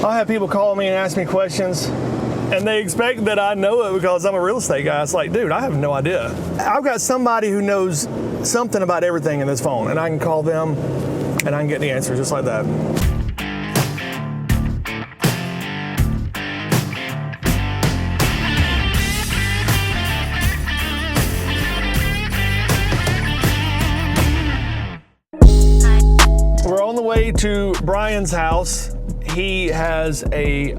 I'll have people call me and ask me questions, and they expect that I know it because I'm a real estate guy. It's like, dude, I have no idea. I've got somebody who knows something about everything in this phone, and I can call them and I can get the answer just like that. We're on the way to Brian's house. He has a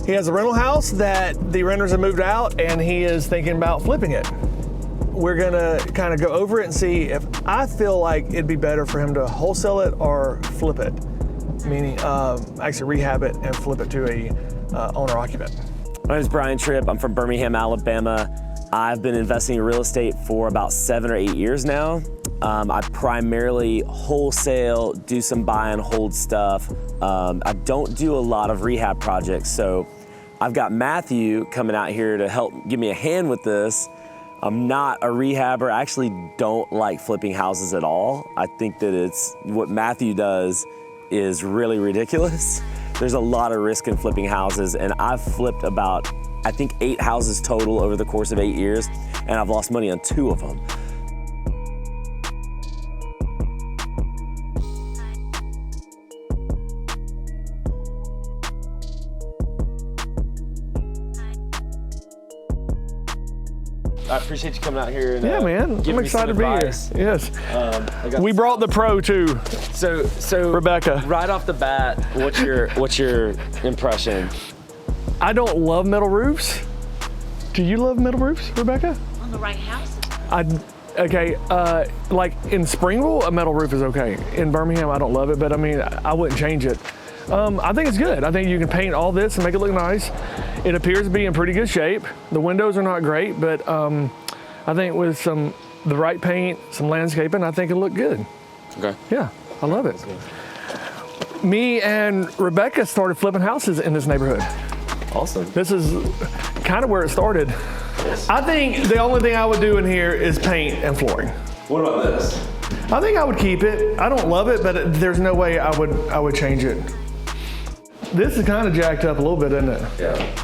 rental house that the renters have moved out, and he is thinking about flipping it. We're gonna kind of go over it and see if I feel like it'd be better for him to wholesale it or flip it, meaning actually rehab it and flip it to a owner-occupant. My name is Brian Trippe. I'm from Birmingham, Alabama. I've been investing in real estate for about 7 or 8 years now. I primarily wholesale, do some buy and hold stuff. I don't do a lot of rehab projects, so I've got Matthew coming out here to help give me a hand with this. I'm not a rehabber. I actually don't like flipping houses at all. I think that what Matthew does is really ridiculous. There's a lot of risk in flipping houses, and I've flipped about, I think, 8 houses total over the course of 8 years, and I've lost money on 2 of them. I appreciate you coming out here and yeah, man. I'm excited to be here. Yes. We brought the pro too. So Rebecca. Right off the bat, what's your impression? I don't love metal roofs. Do you love metal roofs, Rebecca? On the right house? Okay, like in Springville, a metal roof is okay. In Birmingham, I don't love it, but I mean, I wouldn't change it. I think it's good. I think you can paint all this and make it look nice. It appears to be in pretty good shape. The windows are not great, but I think with the right paint, some landscaping, I think it'll look good. Okay. Yeah, I love it. Me and Rebecca started flipping houses in this neighborhood. Awesome. This is kind of where it started. I think the only thing I would do in here is paint and flooring. What about this? I think I would keep it. I don't love it, but there's no way I would change it. This is kind of jacked up a little bit, isn't it? Yeah.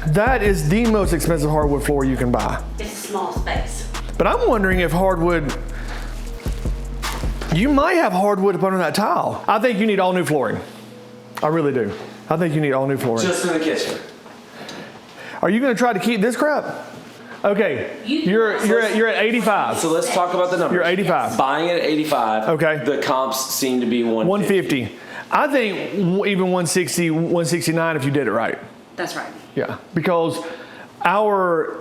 That is the most expensive hardwood floor you can buy. It's a small space. But I'm wondering if hardwood, you might have hardwood up under that tile. I think you need all new flooring. I really do. I think you need all new flooring. Just in the kitchen. Are you gonna try to keep this crap? Okay, you're at 85. So let's talk about the numbers. You're 85. Buying it at 85. Okay. The comps seem to be 150. I think even 160, 169 if you did it right. That's right. Yeah, because our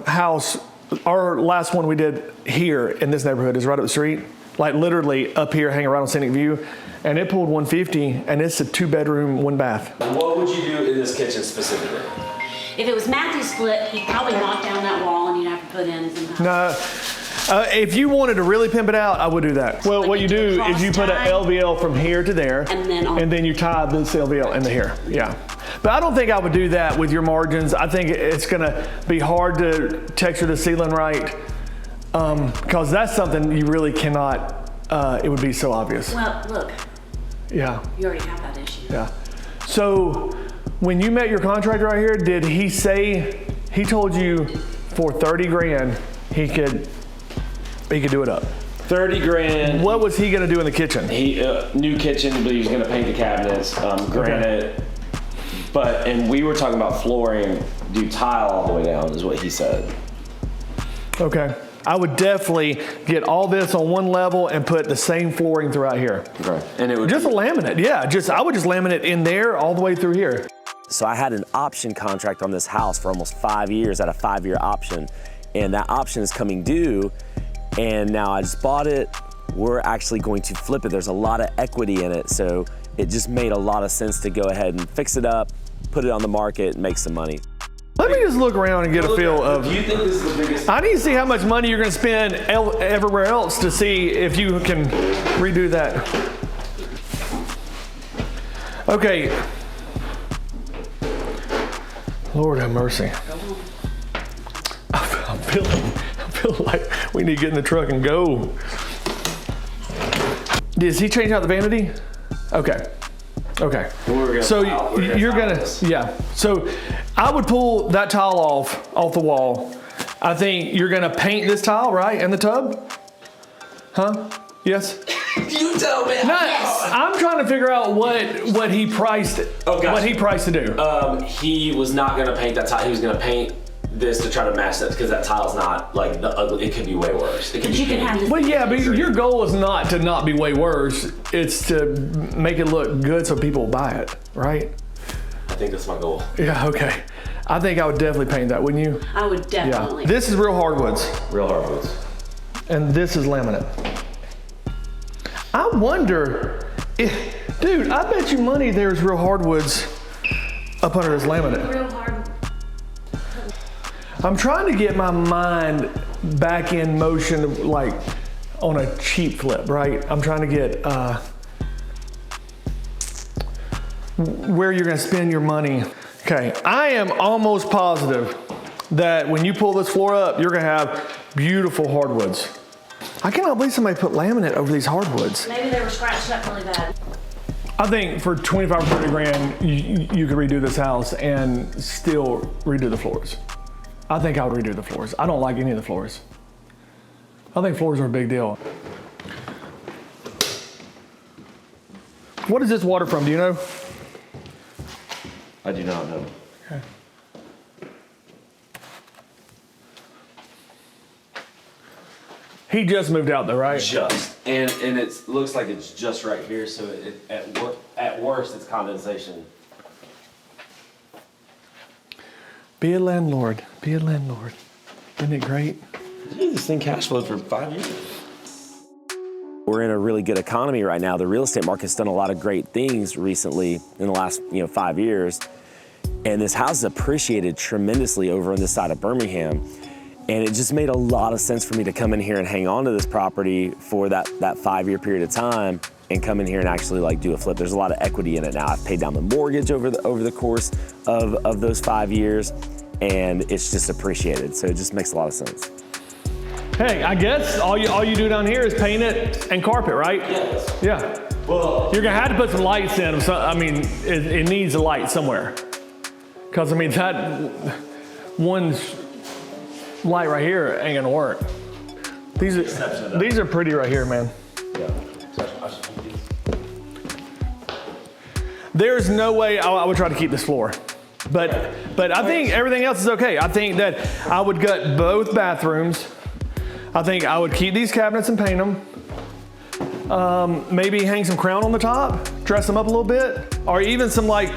house, our last one we did here in this neighborhood is right up the street, like literally up here, hanging around on Scenic View, and it pulled 150, and it's a 2-bedroom, 1-bath. What would you do in this kitchen specifically? If it was Matthew's split, he'd probably knock down that wall and you'd have to put in some. No. If you wanted to really pimp it out, I would do that. Well, Like what you do is you put an cross-tie? LVL from here to there, And then you tie this LVL into here. Yeah. But I don't think I would do that with your margins. I think it's gonna be hard to texture the ceiling right, because that's something you really cannot, it would be so obvious. Well, look, Yeah, you already have that issue. yeah. So when you met your contractor right here, did he say, he told you for 30 grand, he could do it up? 30 grand. What was he gonna do in the kitchen? He new kitchen, but he was gonna paint the cabinets, granite. And we were talking about flooring, do tile all the way down is what he said. Okay. I would definitely get all this on one level and put the same flooring throughout here. Okay. And it would Just a laminate, yeah. I would just laminate in there all the way through here. So I had an option contract on this house for almost 5 years at a 5-year option, and that option is coming due, and now I just bought it. We're actually going to flip it. There's a lot of equity in it, so it just made a lot of sense to go ahead and fix it up, put it on the market, and make some money. Let me just look around and get a feel of, Do you think this is the biggest? I need to see how much money you're gonna spend everywhere else to see if you can redo that. Okay. Lord have mercy. I feel like we need to get in the truck and go. Does he change out the vanity? Okay. Okay. We're So gonna you're tile gonna, this. yeah. So I would pull that tile off the wall. I think you're gonna paint this tile, right, in the tub? Huh? Yes? You tell me. I'm trying to figure out what he priced it. Oh, gotcha. What he priced to do. He was not gonna paint that tile. He was gonna paint this to try to match that because that tile's not like the ugly. It could be way worse. It could But be you can have this. But yeah, but your goal is not to not be way worse. It's to make it look good so people will buy it, right? I think that's my goal. Yeah, okay. I think I would definitely paint that, wouldn't you? I would definitely. Yeah. This is real hardwoods, Real hardwoods. and this is laminate. I wonder if, dude, I bet you money there's real hardwoods up under this laminate. Real hard. I'm trying to get my mind back in motion, like on a cheap flip, right? I'm trying to get where you're gonna spend your money. Okay, I am almost positive that when you pull this floor up, you're gonna have beautiful hardwoods. I cannot believe somebody put laminate over these hardwoods. Maybe they were scratched up really bad. I think for 25 or 30 grand, you could redo this house and still redo the floors. I think I would redo the floors. I don't like any of the floors. I think floors are a big deal. What is this water from, do you know? I do not know. Okay. He just moved out though, right? Just and it looks like it's just right here. So at worst it's condensation. Be a landlord, be a landlord. Isn't it great? This thing cash flowed for 5 years. We're in a really good economy right now. The real estate market's done a lot of great things recently in the last 5 years. And this house has appreciated tremendously over on this side of Birmingham. And it just made a lot of sense for me to come in here and hang on to this property for that 5 year period of time and come in here and actually like do a flip. There's a lot of equity in it now. I've paid down the mortgage over the course of those 5 years, and it's just appreciated. So it just makes a lot of sense. Hey, I guess all you do down here is paint it and carpet, right? Yes. Yeah. Well, You're gonna have to put some lights in. So, I mean, it needs a light somewhere. Cause I mean, that one light right here ain't gonna work. These are pretty right here, man. yeah. There's no way I would try to keep this floor. But I think everything else is okay. I think that I would gut both bathrooms. I think I would keep these cabinets and paint them. Maybe hang some crown on the top, dress them up a little bit, or even some like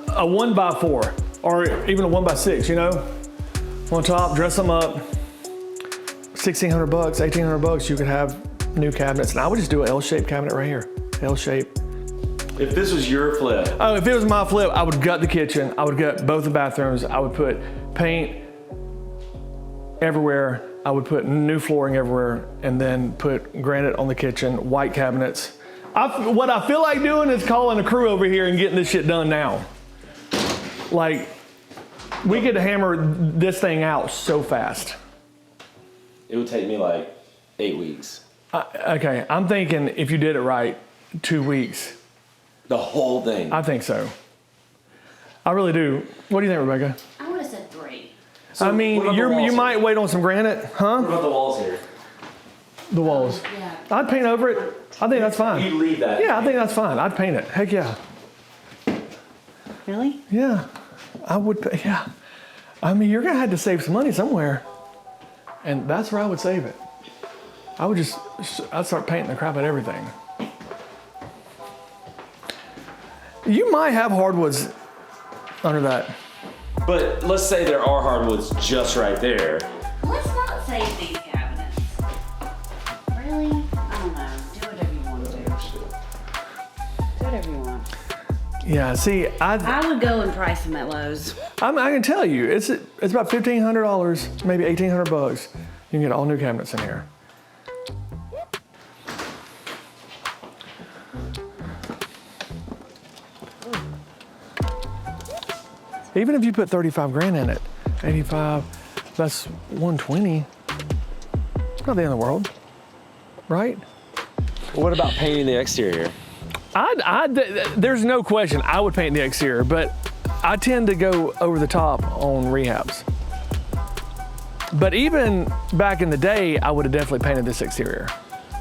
a 1x4 or even a 1x6, you know? On top, dress them up. $1,600, $1,800, you could have new cabinets. And I would just do an L-shaped cabinet right here, L-shaped. If this was your flip, Oh, if it was my flip, I would gut the kitchen. I would gut both the bathrooms. I would put paint everywhere. I would put new flooring everywhere and then put granite on the kitchen, white cabinets. What I feel like doing is calling a crew over here and getting this shit done now. Like, we get to hammer this thing out so fast. it would take me like 8 weeks. Okay, I'm thinking if you did it right, 2 weeks. The whole thing. I think so. I really do. What do you think, Rebecca? I would have said 3. So I mean, what about the walls you might here? wait on some granite, What huh? about the walls here? The walls. Yeah. I'd paint over it. I think that's You fine. leave that. Yeah, I think that's fine. I'd paint it. Heck yeah. Really? Yeah, I would. Yeah. I mean, you're gonna have to save some money somewhere, and that's where I would save it. I'd start painting the crap out of everything. You might have hardwoods under that. But let's say there are hardwoods just right there. Let's not save these cabinets. Really? I don't know. Do whatever you want to do. Do whatever you want. Yeah. See, I would go and price them at Lowe's. I can tell you, it's about $1,500, maybe $1,800. You can get all new cabinets in here. Even if you put 35 grand in it, 85, that's 120. Not the end of the world, right? What about painting the exterior? There's no question I would paint the exterior, but I tend to go over the top on rehabs. But even back in the day, I would have definitely painted this exterior.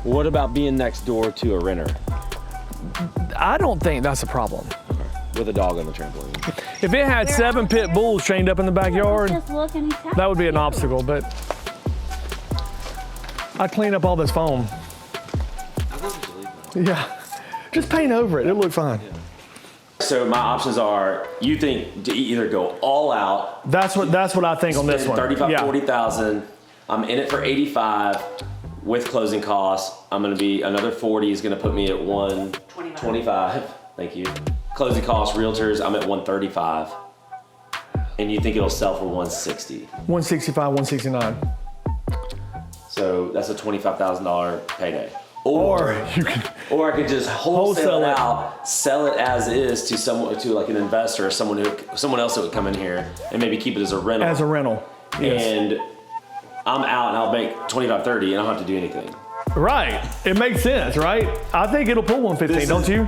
What about being next door to a renter? I don't think that's a problem. With a dog on the trampoline. If it had 7 pit bulls chained up in the backyard, Just look and he's that would be an obstacle, but I'd clean up all this foam. Yeah, just paint over it, it'll look fine. So my options are, you think to either go all out. That's what I think on this one. 35, yeah. 40,000. I'm in it for 85 with closing costs. I'm gonna be, another 40 is gonna put me at 125. Thank you. Closing costs, realtors, I'm at 135. And you think it'll sell for 160. 165, 169. So that's a $25,000 payday. Or you can Or I could just wholesale Wholesale it it. out, sell it as is to someone, to like an investor or someone else that would come in here and maybe keep it as a rental. as a rental. Yes. And I'm out and I'll make 25, 30 and I don't have to do anything. Right, it makes sense, right? I think it'll pull 115, don't you?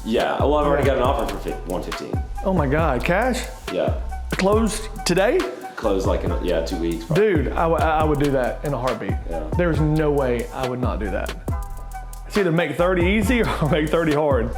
Yeah, well, I've already got an offer for 115. Oh my God, cash? Yeah, Closed today? close like in 2 weeks. Probably. Dude, I would do that in a heartbeat. Yeah. There's no way I would not do that. It's either make 30 easy or make 30 hard.